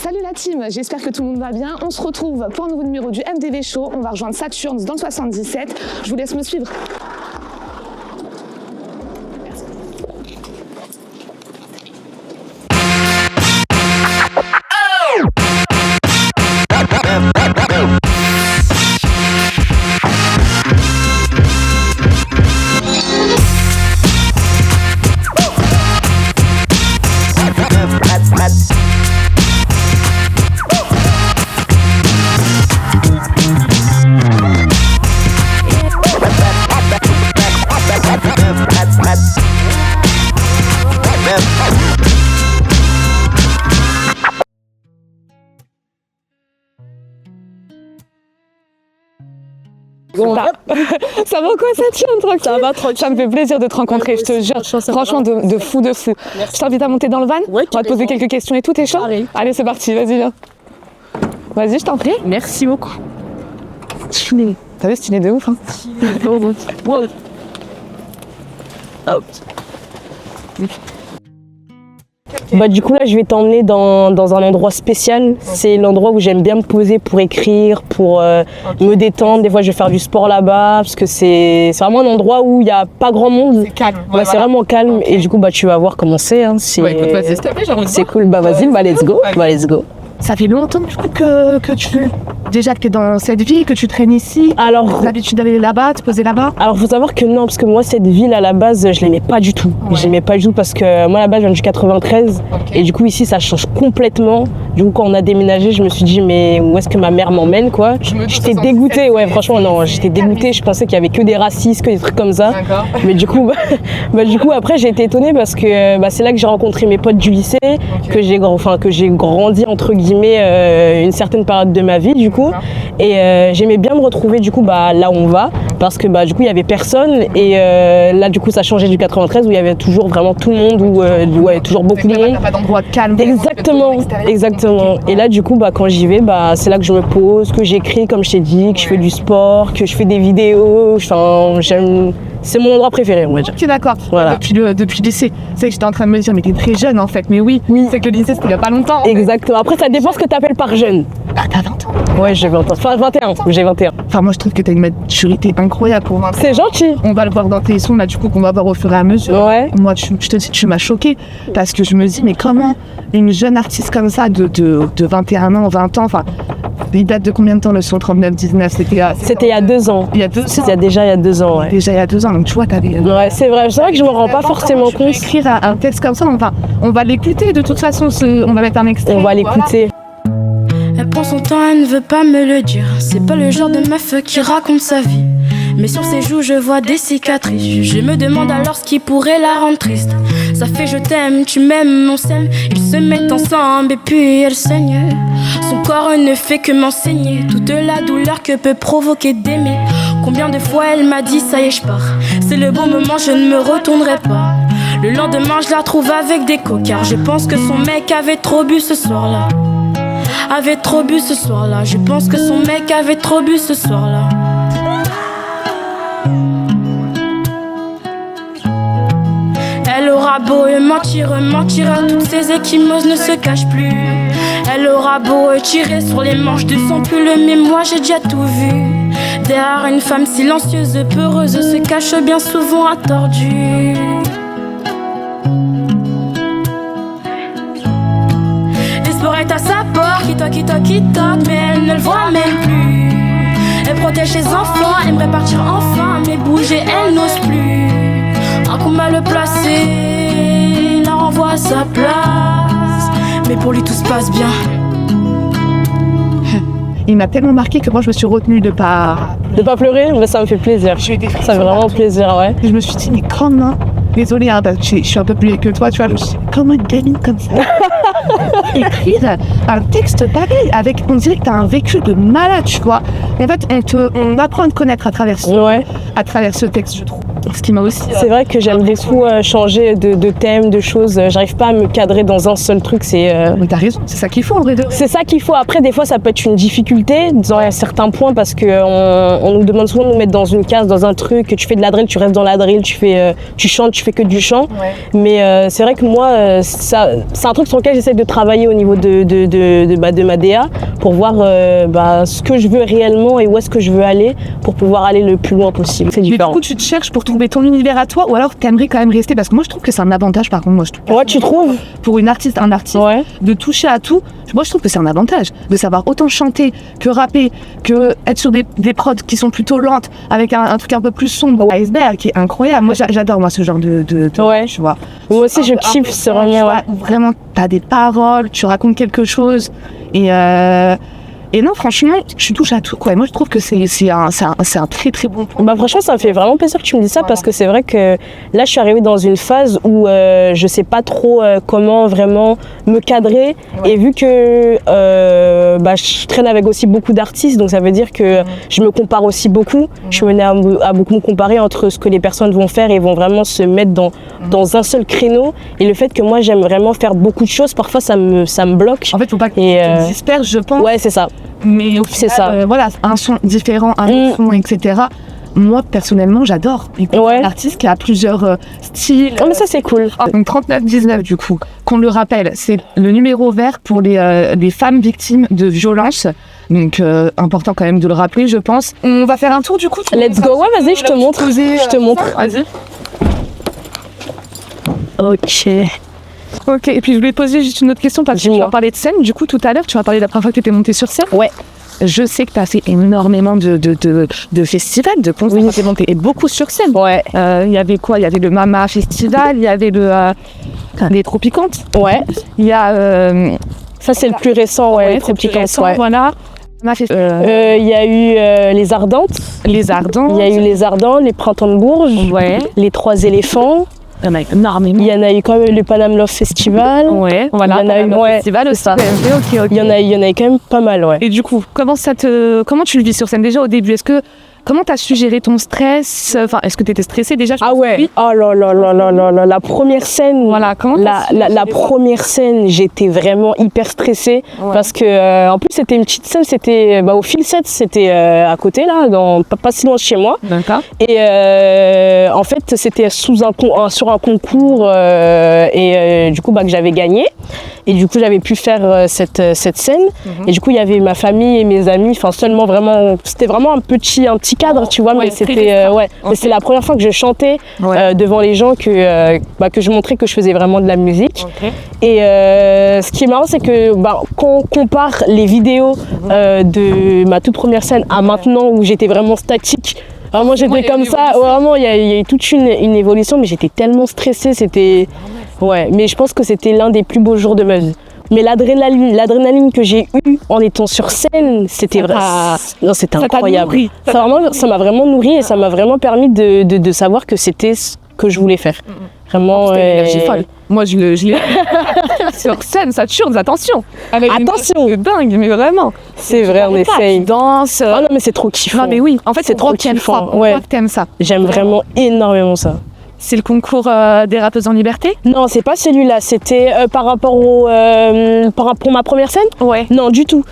Salut la team, j'espère que tout le monde va bien. On se retrouve pour un nouveau numéro du MDV Show. On va rejoindre Saturns dans le 77. Je vous laisse me suivre. Bon, ça va quoi, ça tient tranquille? Ça va tranquille. Ça me fait plaisir de te rencontrer, je te jure. Franchement, de fou. Je t'invite à monter dans le van. Ouais, on va te poser quelques questions et tout, t'es chaud? Allez, c'est parti, vas-y, viens. Vas-y, je t'en prie. Merci beaucoup. Stylé. T'as vu, stylé de ouf, hein? Wow. Hop. Bah du coup là je vais t'emmener dans un endroit spécial. C'est l'endroit où j'aime bien me poser pour écrire, pour me détendre. Des fois je vais faire du sport là-bas parce que c'est vraiment un endroit où il n'y a pas grand monde. C'est calme. Ouais, c'est vraiment calme. Okay. Et du coup bah tu vas voir comment c'est. Hein. Écoute, vas-y, s'il te plaît, c'est cool. Bah vas-y, bah let's go. Bah let's go. Ça fait longtemps que tu... Déjà que tu es dans cette ville, que tu traînes ici. Alors... l'habitude d'aller là-bas, te poser là-bas? Alors faut savoir que non, parce que moi cette ville à la base, je l'aimais pas du tout. Ouais. Je l'aimais pas du tout parce que moi à la base je viens du 93. Okay. Et du coup ici ça change complètement. Du coup quand on a déménagé, je me suis dit mais où est-ce que ma mère m'emmène quoi? J'étais dégoûtée, ouais franchement non, j'étais dégoûtée. Je pensais qu'il y avait que des racistes, que des trucs comme ça. Mais du coup, après j'ai été étonnée parce que c'est là que j'ai rencontré mes potes du lycée, que j'ai grandi entre guillemets une certaine période de ma vie du coup. Et j'aimais bien me retrouver du coup là où on va parce que du coup il y avait personne et là du coup ça changeait du 93 où il y avait toujours vraiment tout le monde où il y a toujours beaucoup de monde. T'as pas d'endroit calme. Exactement. Et là du coup quand j'y vais c'est là que je me pose, que j'écris comme je t'ai dit, que je fais du sport, que je fais des vidéos. C'est mon endroit préféré, on va dire. Ok, d'accord. Voilà. Depuis le lycée. C'est que j'étais en train de me dire, mais t'es très jeune en fait. Mais oui. C'est que le lycée, c'était il y a pas longtemps. Exactement. Après, ça dépend ce que t'appelles par jeune. Ah, t'as 20 ans? Ouais, j'ai 20 ans. Enfin, 21. J'ai 21. Enfin, moi, je trouve que t'as une maturité incroyable pour 20 ans. C'est gentil. On va le voir dans tes sons, là, du coup, qu'on va voir au fur et à mesure. Ouais. Moi, je te dis, tu m'as choquée. Parce que je me dis, mais comment une jeune artiste comme ça, de 21 ans, 20 ans, enfin. Il date de combien de temps le son 39-19? C'était il y a 2 ans. Il y a 2 ans. C'était déjà il y a 2 ans, ouais. Déjà il y a 2 ans, donc tu vois, t'avais... Ouais, c'est vrai que je me rends pas forcément compte. Écrire un texte comme ça, on va l'écouter de toute façon, on va mettre un extrait. On va l'écouter. Elle prend son temps, elle ne veut pas me le dire. C'est pas le genre de meuf qui raconte sa vie. Mais sur ses joues je vois des cicatrices. Je me demande alors ce qui pourrait la rendre triste. Ça fait je t'aime, tu m'aimes, on s'aime. Ils se mettent ensemble et puis elle saigne. Son corps ne fait que m'enseigner toute la douleur que peut provoquer d'aimer. Combien de fois elle m'a dit ça y est je pars. C'est le bon moment, je ne me retournerai pas. Le lendemain je la retrouve avec des cocards. Je pense que son mec avait trop bu ce soir-là. Avait trop bu ce soir-là. Je pense que son mec avait trop bu ce soir-là. Elle aura beau mentir à toutes ses échymoses ne se cachent plus. Elle aura beau tirer sur les manches de son pull, mais moi j'ai déjà tout vu. Derrière une femme silencieuse, peureuse, se cache bien souvent un tordu. L'espoir est à sa porte, qui toque, mais elle ne le voit même plus. Elle protège ses enfants, aimerait partir enfin, mais bouger elle n'ose plus. Un coup mal placé, la renvoie à sa place. Mais pour lui tout se passe bien. Il m'a tellement marqué que moi je me suis retenue de pas pleurer, mais ça me fait plaisir. Ça fait vraiment plaisir, ouais. Je me suis dit, mais comment? Désolée, parce que je suis un peu plus vieille que toi, tu vois. Je me suis dit, comment une gamine comme ça écrire un texte pareil, on dirait que t'as un vécu de malade, tu vois. En fait, on apprend à te connaître à travers ce texte, je trouve. Ce qui m'a aussi... C'est vrai que j'aime beaucoup changer de thème, de choses. J'arrive pas à me cadrer dans un seul truc. Mais t'as raison, c'est ça qu'il faut en vrai de vrai. C'est ça qu'il faut. Après, des fois, ça peut être une difficulté dans certains points parce qu'on nous demande souvent de nous mettre dans une case, dans un truc. Tu fais de la drill, tu restes dans la drill, tu chantes, tu fais que du chant. Ouais. Mais c'est vrai que moi, c'est un truc sur lequel j'essaie de travailler au niveau de ma DA pour voir ce que je veux réellement et où est-ce que je veux aller pour pouvoir aller le plus loin possible. C'est différent. Mais du coup, tu te cherches pour trouver ton univers à toi ou alors t'aimerais quand même rester, parce que moi je trouve que c'est un avantage par contre. Moi, je trouve ouais, tu trouves? Pour un artiste ouais. De toucher à tout, moi je trouve que c'est un avantage de savoir autant chanter que rapper, que être sur des prods qui sont plutôt lentes avec un truc un peu plus sombre. Ouais. Iceberg qui est incroyable. Moi j'adore ce genre de ouais. Tu vois. Moi aussi je kiffe ce vraiment. Vraiment, t'as des paroles, tu racontes quelque chose et non, franchement, je touche à tout, quoi. Et moi, je trouve que c'est un très très bon point. Bah, franchement, ça me fait vraiment plaisir que tu me dises ça parce que c'est vrai que là, je suis arrivée dans une phase où je sais pas trop comment vraiment me cadrer. Ouais. Et vu que je traîne avec aussi beaucoup d'artistes, donc ça veut dire que je me compare aussi beaucoup. Je suis menée à beaucoup me comparer entre ce que les personnes vont faire et vont vraiment se mettre dans un seul créneau. Et le fait que moi, j'aime vraiment faire beaucoup de choses, parfois, ça me bloque. En fait, faut pas que tu te disperses, je pense. Ouais, c'est ça. Mais au final, voilà, un son différent, un son, etc. Moi, personnellement, j'adore. Un artiste qui a plusieurs styles. Oh, mais ça, c'est cool. Donc 3919, du coup, qu'on le rappelle, c'est le numéro vert pour les femmes victimes de violences. Donc, important quand même de le rappeler, je pense. On va faire un tour, du coup. Let's go. Ouais, vas-y, je te montre. Je te montre. Vas-y. Ok. Ok, et puis je voulais te poser juste une autre question parce que tu as parlé de scène. Du coup, tout à l'heure, tu m'as parlé de la première fois que tu étais montée sur scène. Ouais. Je sais que tu as fait énormément de festivals, de concerts. Tu es montée et beaucoup sur scène. Ouais. Il y avait quoi? Il y avait le Mama Festival, il y avait les Tropicantes. Ouais. Il y a... ça, c'est le plus récent, ouais, les Tropicantes. Ouais. Voilà. Il y a eu les Ardentes. Les Ardentes. Il y a eu les Ardents, les Printemps de Bourges. Ouais. Les Trois éléphants. Il y en a énormément. Il y en a eu quand même le Panam Love Festival. Ouais, voilà. Il y en a eu Festival aussi. Ça. Okay. Il y en a eu quand même pas mal, ouais. Et du coup, comment tu le vis sur scène déjà au début? Comment t'as su gérer ton stress? Enfin, est-ce que t'étais stressée déjà? Ah ouais. Oh là là là là là là. La première scène. Voilà. Comment la première scène, j'étais vraiment hyper stressée parce que en plus c'était une petite scène. C'était au Fil 7, c'était à côté là, pas si loin de chez moi. D'accord. Et en fait, c'était sur un concours et du coup que j'avais gagné. Et du coup, j'avais pu faire cette scène. Et du coup, il y avait ma famille et mes amis. Enfin, seulement vraiment, c'était vraiment un petit cadre, tu vois. Mais c'était, c'était la première fois que je chantais devant les gens, que je montrais que je faisais vraiment de la musique. Okay. Et ce qui est marrant, c'est que quand on compare les vidéos de ma toute première scène à maintenant où j'étais vraiment statique. Vraiment, j'étais comme ça. Vraiment, il y a eu toute une évolution, mais j'étais tellement stressée. C'était... Ouais, mais je pense que c'était l'un des plus beaux jours de ma vie. Mais l'adrénaline que j'ai eue en étant sur scène, c'était incroyable. Ça m'a vraiment nourri et ça m'a vraiment permis de savoir que c'était ce que je voulais faire. Vraiment. J'ai folle. Moi, je l'ai sur scène, ça tue, attention. Attention, c'est dingue, mais vraiment. C'est vrai, on essaye. Danse. Oh non, mais c'est trop kiffant. Non, mais oui. En fait, c'est trop kiffant. On voit que t'aimes ça. J'aime vraiment énormément ça. C'est le concours des rappeuses en liberté? Non, c'est pas celui-là. C'était par rapport pour ma première scène? Ouais. Non, du tout.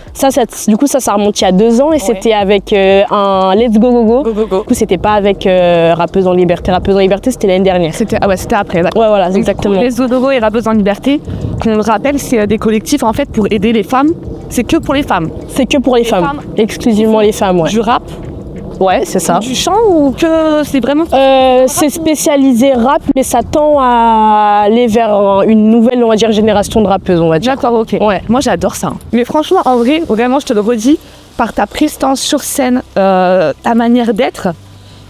Du coup, ça remonte il y a 2 ans et c'était avec un Let's Go Go Go. Go, go, go. Du coup, c'était pas avec rappeuses en liberté. Rappeuses en liberté, c'était l'année dernière. C'était après. Ouais, voilà, exactement. Let's Go Go Go et rappeuses en liberté, qu'on le rappelle, c'est des collectifs en fait pour aider les femmes. C'est que pour les femmes. C'est que pour les femmes. Exclusivement les femmes, ouais. Du rap. Ouais, c'est ça. Du chant ou que c'est vraiment... c'est spécialisé rap, mais ça tend à aller vers une nouvelle, on va dire, génération de rappeuses, on va dire. D'accord, ok. Ouais. Moi, j'adore ça. Mais franchement, en vrai, vraiment, je te le redis, par ta prestance sur scène, ta manière d'être,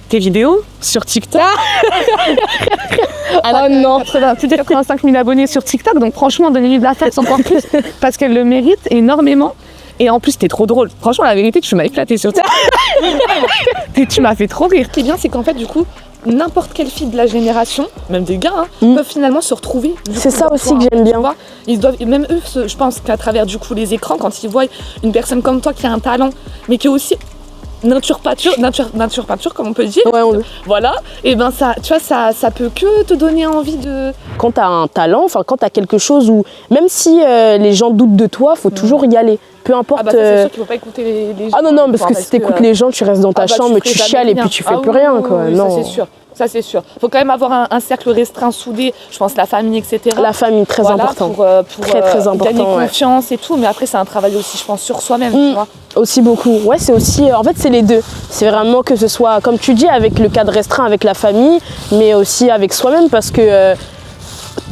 tes vidéos sur TikTok. Oh non. Plus de 85 000 abonnés sur TikTok, donc franchement, donnez-lui de la fête encore plus, parce qu'elle le mérite énormément. Et en plus, t'es trop drôle. Franchement, la vérité, tu m'as éclaté sur ça. Tu m'as fait trop rire. Ce qui est bien, c'est qu'en fait, du coup, n'importe quelle fille de la génération, même des gars, peuvent finalement se retrouver. C'est ça aussi que j'aime bien. Ils doivent, même eux, je pense qu'à travers du coup les écrans, quand ils voient une personne comme toi qui a un talent, mais qui est aussi nature peinture comme on peut dire. Ouais, Voilà. Et ben ça, tu vois, ça peut que te donner envie de. Quand t'as un talent, enfin quand t'as quelque chose où même si les gens doutent de toi, faut toujours y aller. Peu importe. Ah bah ça, c'est sûr qu'il faut pas écouter les gens. Ah non, parce que si t'écoutes les gens, tu restes dans ta chambre, tu chiales et puis tu fais plus rien, quoi. Oui, non. Ça c'est sûr. Faut quand même avoir un cercle restreint, soudé, je pense la famille, etc. La famille, très important. Pour très important, gagner confiance et tout. Mais après, c'est un travail aussi, je pense, sur soi-même, tu vois. Aussi beaucoup. Ouais, c'est aussi... En fait, c'est les deux. C'est vraiment que ce soit, comme tu dis, avec le cadre restreint, avec la famille, mais aussi avec soi-même, parce que...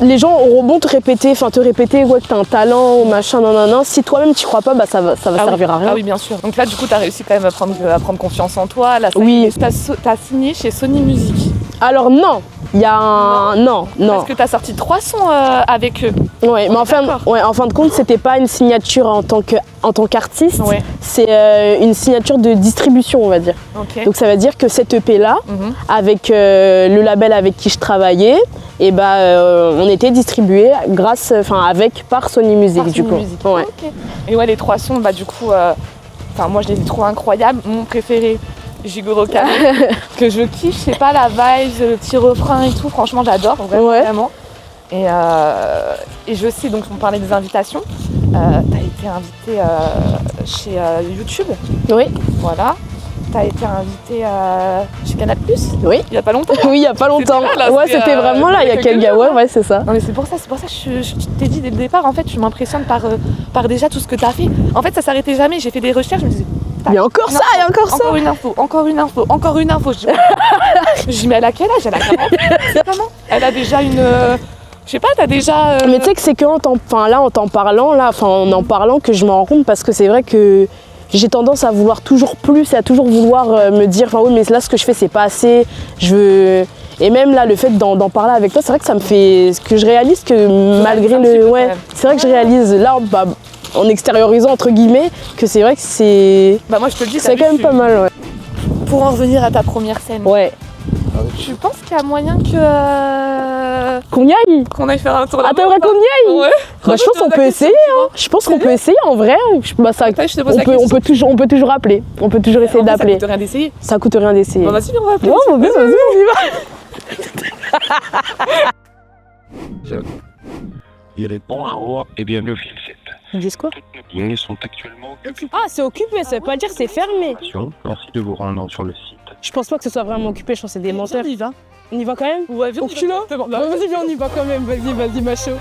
les gens auront bon te répéter ouais, que t'as un talent ou machin, non. Si toi-même t'y crois pas, bah ça va servir à rien. Ah oui, bien sûr. Donc là, du coup, t'as réussi quand même à prendre confiance en toi. Là, oui. T'as signé chez Sony Music. Alors non, il y a un... Non. Parce que t'as sorti 3 sons avec eux. Ouais, mais en fin de compte, c'était pas une signature en tant qu'artiste, c'est une signature de distribution, on va dire. Okay. Donc ça veut dire que cette EP-là, avec le label avec qui je travaillais, et on était distribué par Sony Music, du coup. Ouais. Okay. Et ouais, les 3 sons, du coup, moi je les ai trouvés incroyables. Mon préféré, Jigoro Kame, que je kiffe, je sais pas, la vibe, le petit refrain et tout, franchement j'adore, vraiment. Et je sais, donc on parlait des invitations, t'as été invitée chez YouTube. Oui. Voilà. T'as été invitée chez Canal+. Oui. Il y a pas longtemps. Oui, il y a pas longtemps. C'était vraiment là, il y a quelques mois. Ouais, c'est ça. Non mais c'est pour ça que je t'ai dit dès le départ, en fait, je m'impressionne par déjà tout ce que t'as fait. En fait, ça s'arrêtait jamais, j'ai fait des recherches, je me disais... Il y a encore ça. Encore une info. Je dis, mais elle a quel âge? Elle a 40 ans. C'est comment? Elle a déjà une... Je sais pas, t'as déjà... Mais tu sais que c'est en t'en parlant que je me rends compte, parce que c'est vrai que j'ai tendance à vouloir toujours plus et à toujours vouloir me dire, oui, mais là, ce que je fais, c'est pas assez. Et même là, le fait d'en parler avec toi, c'est vrai que ça me fait... que je réalise que malgré le... Ouais, c'est vrai que je réalise, là, en extériorisant, entre guillemets, que c'est vrai que c'est... moi, je te le dis, c'est quand même pas mal, ouais. Pour en revenir à ta première scène. Ouais. Tu penses qu'il y a moyen que... Qu'on y aille? Qu'on aille faire un tour là-bas? Ah, t'aimerais qu'on y aille? Ouais. Je pense qu'on peut essayer, hein. Je pense qu'on peut essayer, en vrai. On peut toujours appeler. On peut toujours essayer d'appeler. Ça coûte rien d'essayer. Ça coûte rien d'essayer. Vas-y, on va appeler. Non, vas-y, on y va. Il est bonjour et bienvenue au fil 7. Ils disent quoi? Les lignes sont actuellement occupées. Ah, c'est occupé, ça veut pas dire c'est fermé. Merci de vous rendre sur le site. Je pense pas que ce soit vraiment occupé, je pense que c'est des menteurs. On y va. On y va quand même? Ouais, viens, au cul là. Vas-y, viens, on y va quand même. Vas-y, macho.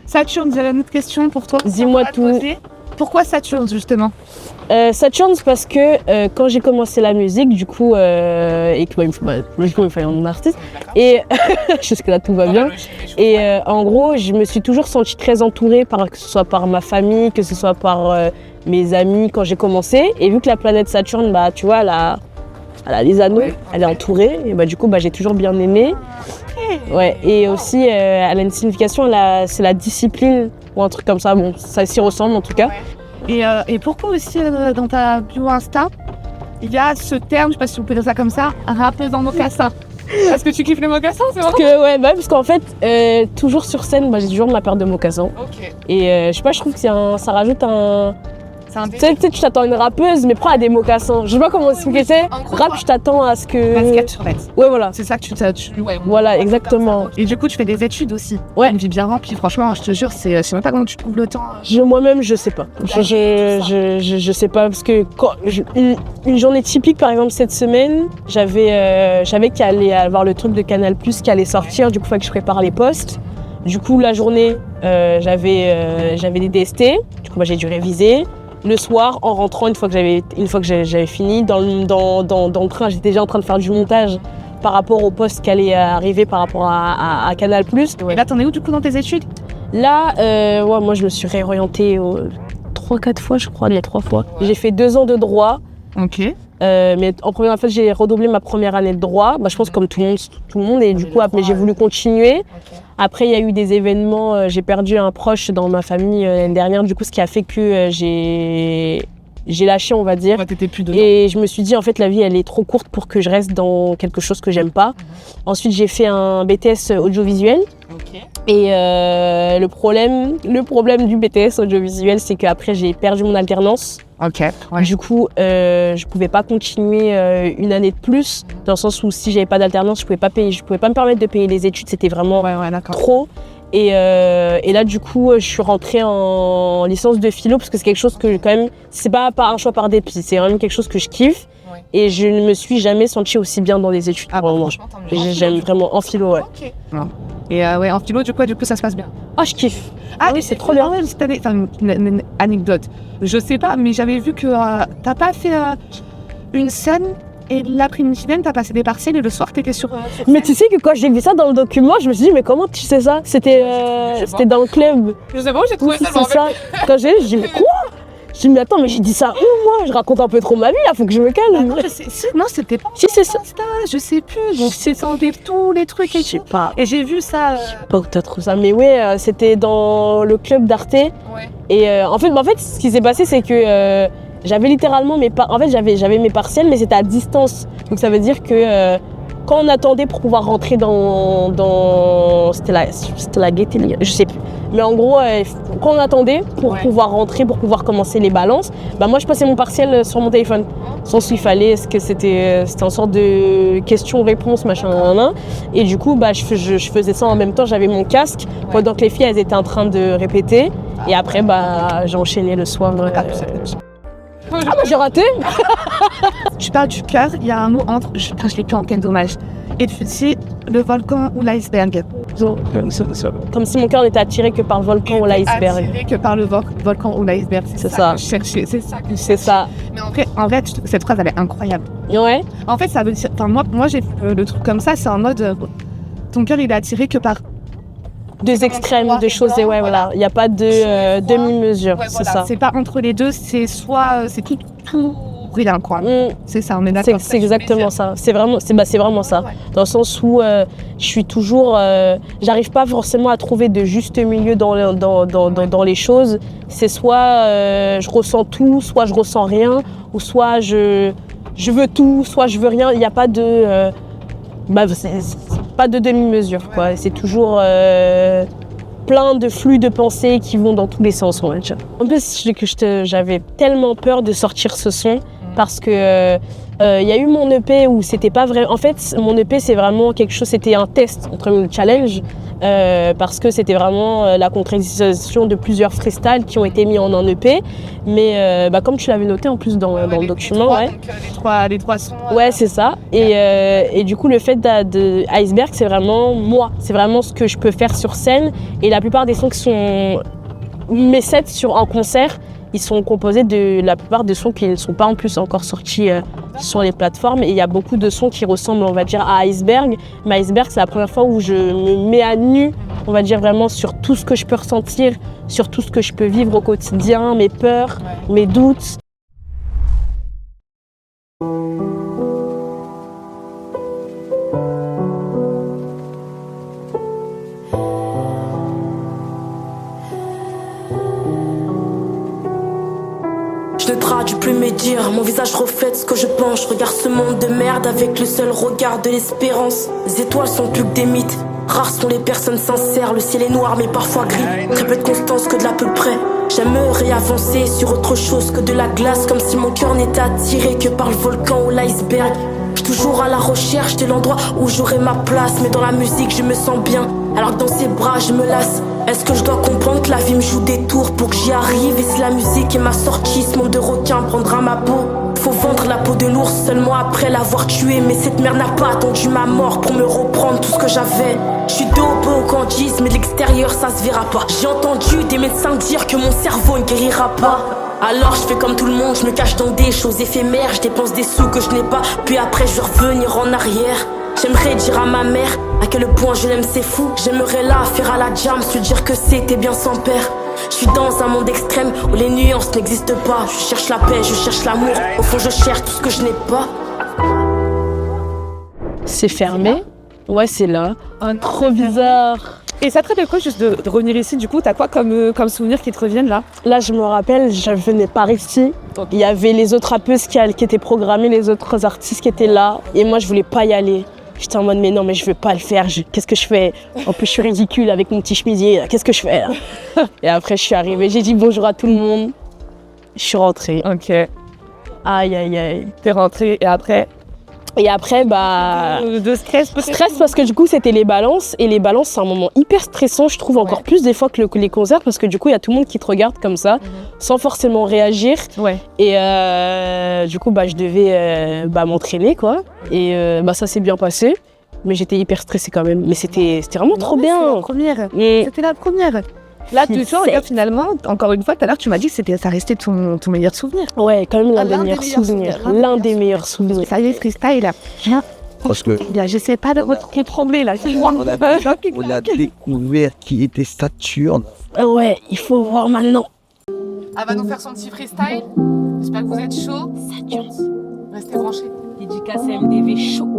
Saturne, j'avais une autre question pour toi. Dis-moi tout. Pourquoi Saturne, justement? Saturne, parce que quand j'ai commencé la musique, du coup, et que logiquement il fallait un artiste, et jusque-là tout va bien. Et en gros, je me suis toujours sentie très entourée, que ce soit par ma famille, que ce soit par mes amis quand j'ai commencé. Et vu que la planète Saturne, tu vois, elle a les anneaux, elle est entourée, et du coup, j'ai toujours bien aimé. Ouais, et aussi, elle a une signification, c'est la discipline, ou un truc comme ça, bon, ça s'y ressemble en tout cas. Et pourquoi aussi dans ta bio Insta, il y a ce terme, je sais pas si on peut dire ça comme ça, rappeuse en mocassin. Est-ce que tu kiffes les mocassins, c'est vrai? Parce qu'en fait, toujours sur scène, j'ai toujours ma paire de mocassins. Okay. Et je sais pas, je trouve que ça rajoute un... Tu sais, tu t'attends à une rappeuse, mais prends à des mocassins. Je sais pas comment expliquer ça. Rap, je t'attends à ce que... Basket sur bête. Ouais, voilà. C'est ça que tu voilà, exactement. Et du coup, tu fais des études aussi. Ouais. Une vie bien remplie, franchement, je te jure, je sais même pas comment tu trouves le temps. Moi-même, je sais pas. Je sais pas, parce que une journée typique, par exemple, cette semaine, j'avais qu'il allait avoir le truc de Canal+, qui allait sortir, du coup, il fallait que je prépare les posts. Du coup, la journée, j'avais des DST, du coup, j'ai dû réviser. Le soir, en rentrant, une fois que j'avais fini, dans le train, j'étais déjà en train de faire du montage par rapport au poste qui allait arriver par rapport à Canal+. Et là, t'en es où du coup dans tes études? Là, moi je me suis réorientée 3-4 fois, je crois, il y a 3 fois. Ouais. J'ai fait 2 ans de droit. Ok. Mais en première fois, j'ai redoublé ma première année de droit, je pense comme tout le monde, et du coup, mais j'ai voulu continuer. Okay. Après, il y a eu des événements, j'ai perdu un proche dans ma famille l'année dernière, du coup, ce qui a fait que j'ai j'ai lâché, on va dire. Ouais, t'étais plus dedans. Et je me suis dit, en fait, la vie, elle est trop courte pour que je reste dans quelque chose que j'aime pas. Ensuite, j'ai fait un BTS audiovisuel. Et le problème du BTS audiovisuel, c'est qu'après, j'ai perdu mon alternance. Du coup, je pouvais pas continuer une année de plus, dans le sens où si j'avais pas d'alternance, je pouvais pas me permettre de payer les études, c'était vraiment trop. Et là, du coup, je suis rentrée en licence de philo parce que c'est quelque chose que quand même, c'est pas un choix par dépit, c'est vraiment quelque chose que je kiffe. Ouais. Et je ne me suis jamais sentie aussi bien dans les études. J'aime vraiment en philo, ouais. Okay. Et en philo, du coup, ça se passe bien. Ah, je kiffe. Ah oui, c'est trop bien. Une anecdote. Je sais pas, mais j'avais vu que t'as pas fait une scène. Et l'après-midi même, t'as passé des partiels et le soir, t'étais sur mais tu sais que quand j'ai vu ça dans le document, je me suis dit, mais comment tu sais ça? C'était dans le club. Je sais pas où j'ai trouvé ça. Quand j'ai lu, je dis, mais quoi? Je dis, mais attends, mais j'ai dit ça où, moi? Je raconte un peu trop ma vie, là, faut que je me calme. Non, c'était pas. Si, c'est ça. Je sais plus. Donc, c'est tous les trucs et je sais pas. Et j'ai vu ça. Je sais pas où t'as trouvé ça. Mais ouais, c'était dans le club d'Arte. Ouais. Et en fait, ce qui s'est passé, c'est que. J'avais littéralement j'avais mes partiels, mais c'était à distance. Donc ça veut dire que quand on attendait pour pouvoir rentrer dans c'était la gaieté, je sais plus. Mais en gros, quand on attendait pour pouvoir rentrer, pour pouvoir commencer les balances, moi je passais mon partiel sur mon téléphone. Sans ce qu'il fallait, est-ce que c'était une sorte de question-réponse, machin. Et du coup, je faisais ça en même temps, j'avais mon casque, pendant que les filles elles étaient en train de répéter. Et après, j'ai enchaîné le soir. J'ai raté. Tu parles du cœur, il y a un mot entre, je l'ai plus en quel dommage. Et tu dis le volcan ou l'iceberg. Comme si mon cœur n'était attiré que par le volcan ou l'iceberg. Attiré que par le volcan ou l'iceberg. C'est ça. Que je cherchais, c'est ça. Mais en vrai, cette phrase elle est incroyable. Ouais. En fait, ça veut dire, moi j'ai le truc comme ça, c'est en mode ton cœur il est attiré que par deux extrêmes, deux choses, et voilà. Il n'y a pas de demi-mesure, c'est ça. C'est pas entre les deux, c'est soit, c'est tout rien, quoi. C'est ça, on est d'accord. C'est exactement ça. C'est vraiment ça. Ouais. Dans le sens où je suis toujours, j'arrive pas forcément à trouver de juste milieu dans les choses. C'est soit je ressens tout, soit je ressens rien, ou soit je veux tout, soit je veux rien. Il n'y a pas de pas de demi-mesure, quoi. C'est toujours plein de flux de pensées qui vont dans tous les sens, on va dire. En plus, j'avais tellement peur de sortir ce son parce que y a eu mon EP où c'était pas vrai. En fait, mon EP, c'est vraiment quelque chose, c'était un test, entre le challenge, parce que c'était vraiment la concrétisation de plusieurs freestyles qui ont été mis en un EP. Mais comme tu l'avais noté en plus dans le document, les trois sons. Ouais, c'est ça. Et du coup, le fait de Iceberg, c'est vraiment moi. C'est vraiment ce que je peux faire sur scène. Et la plupart des sons qui sont mes sets en concert, ils sont composés de la plupart des sons qui ne sont pas en plus encore sortis sur les plateformes. Et il y a beaucoup de sons qui ressemblent, on va dire, à Iceberg. Mais Iceberg, c'est la première fois où je me mets à nu, on va dire vraiment sur tout ce que je peux ressentir, sur tout ce que je peux vivre au quotidien, mes peurs, mes doutes. Je ne traduis plus mes dires, mon visage reflète ce que je pense. Je regarde ce monde de merde avec le seul regard de l'espérance. Les étoiles sont plus que des mythes, rares sont les personnes sincères. Le ciel est noir mais parfois gris, très peu de constance que de l'à peu près. J'aimerais avancer sur autre chose que de la glace, comme si mon cœur n'était attiré que par le volcan ou l'iceberg. Je suis toujours à la recherche de l'endroit où j'aurai ma place, mais dans la musique je me sens bien, alors que dans ses bras je me lasse. Est-ce que je dois comprendre que la vie me joue des tours pour que j'y arrive? Et si la musique est ma sortie, ce monde de requin prendra ma peau. Faut vendre la peau de l'ours seulement après l'avoir tué. Mais cette merde n'a pas attendu ma mort pour me reprendre tout ce que j'avais. Je suis dopé au candis, mais de l'extérieur ça se verra pas. J'ai entendu des médecins dire que mon cerveau ne guérira pas. Alors je fais comme tout le monde, je me cache dans des choses éphémères. Je dépense des sous que je n'ai pas, puis après je vais revenir en arrière. J'aimerais dire à ma mère à quel point je l'aime, c'est fou. J'aimerais la faire à la jam, lui dire que c'était bien sans père. Je suis dans un monde extrême où les nuances n'existent pas. Je cherche la paix, je cherche l'amour. Au fond je cherche tout ce que je n'ai pas. C'est fermé. Ouais, c'est là. Trop bizarre. Et ça te rappelle quoi juste de revenir ici du coup? T'as quoi comme souvenirs qui te reviennent là? Là, je me rappelle, je venais par ici. Il y avait les autres rappeuses qui étaient programmées, les autres artistes qui étaient là. Et moi, je voulais pas y aller. J'étais en mode, mais non, mais je veux pas le faire. Qu'est-ce que je fais? En plus, je suis ridicule avec mon petit chemisier. Qu'est-ce que je fais là? Et après, je suis arrivée. J'ai dit bonjour à tout le monde. Je suis rentrée. Ok. Aïe, aïe, aïe. T'es rentrée et après? Et après, bah... De stress peut-être? Stress parce que du coup, c'était les balances. Et les balances, c'est un moment hyper stressant, je trouve, encore plus des fois que les concerts. Parce que du coup, il y a tout le monde qui te regarde comme ça, sans forcément réagir. Ouais. Et du coup, bah, je devais m'entraîner, quoi. Et bah, ça s'est bien passé. Mais j'étais hyper stressée quand même. Mais c'était vraiment trop bien. C'était la première. C'était la première. Là, tu vois, regarde, finalement, encore une fois, tout à l'heure, tu m'as dit que ça restait ton meilleur souvenir. Ouais, quand même l'un des meilleurs souvenirs. L'un des meilleurs souvenirs. Ça y est, freestyle, là. Parce que Bien, je sais pas de votre trembler, là. on a découvert qui était Saturne. Ouais, il faut voir maintenant. Elle va nous faire son petit freestyle. J'espère que vous êtes chaud. Restez branchés. Dédicace MDV chaud.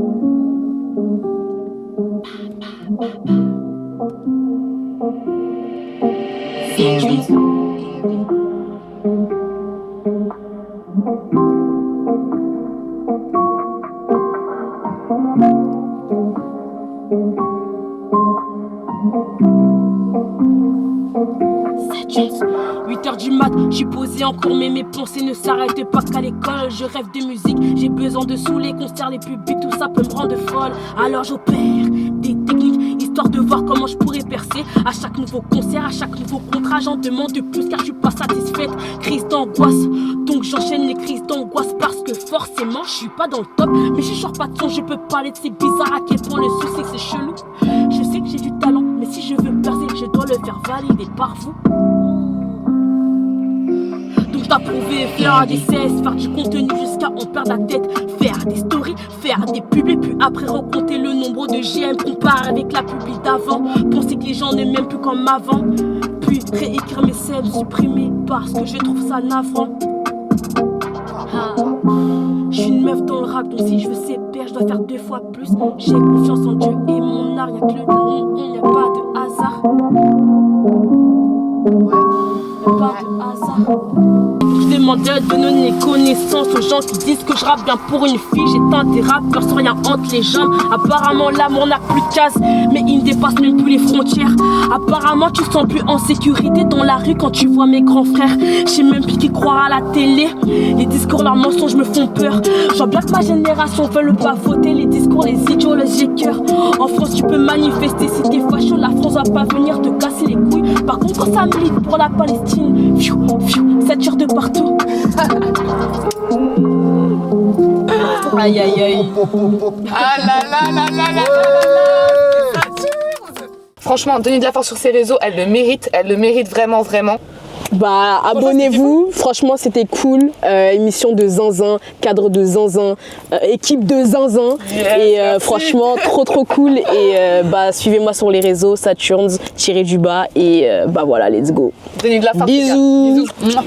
Du mat, je suis posé en cours mais mes pensées ne s'arrêtent pas qu'à l'école. Je rêve de musique, j'ai besoin de sous les concerts, les publics, tout ça peut me rendre folle. Alors j'opère des techniques, histoire de voir comment je pourrais percer. À chaque nouveau concert, à chaque nouveau contrat, j'en demande de plus car je suis pas satisfaite. Crise d'angoisse, donc j'enchaîne les crises d'angoisse parce que forcément je suis pas dans le top. Mais je sors pas de son, je peux parler de ces bizarres à quel point le succès c'est chelou. Je sais que j'ai du talent, mais si je veux percer, je dois le faire valider par vous. Donc t'approuver, faire des cesses, faire du contenu jusqu'à en perdre la tête. Faire des stories, faire des pubs et puis après recompter le nombre de GM comparé avec la publi d'avant. Penser que les gens ne m'aiment plus comme avant. Puis réécrire mes scènes supprimées parce que je trouve ça navrant. Je suis une meuf dans le rap, donc si je veux ces pères, je dois faire 2 fois plus. J'ai confiance en Dieu et mon art, y'a que le don, y'a pas de hasard. Y'a pas de hasard. Je demande de donner connaissance aux gens qui disent que je rappe bien pour une fille. J'éteins des rappeurs sans rien entre les jambes. Apparemment l'amour n'a plus de casse, mais il ne dépasse même plus les frontières. Apparemment tu te sens plus en sécurité dans la rue quand tu vois mes grands frères. Je sais même plus qui croire à la télé. Les discours, leurs mensonges me font peur. J'en bloque ma génération, veulent pas voter. Les discours, les idiots, j'ai cœur. En France tu peux manifester si t'es facho. La France va pas venir te casser les couilles. Par contre quand ça milite pour la Palestine, ça tire de partout. Aïe aïe aïe. Ah là là là là là. Franchement, donnez de la force sur ses réseaux, elle le mérite vraiment, vraiment. Bah abonnez-vous, franchement c'était cool, émission de zinzin, cadre de zinzin, équipe de zinzin, et franchement trop cool. Et bah suivez-moi sur les réseaux, Saturns, tiré du bas, et bah voilà, let's go. Donnez de la force. Bisous. Bisous.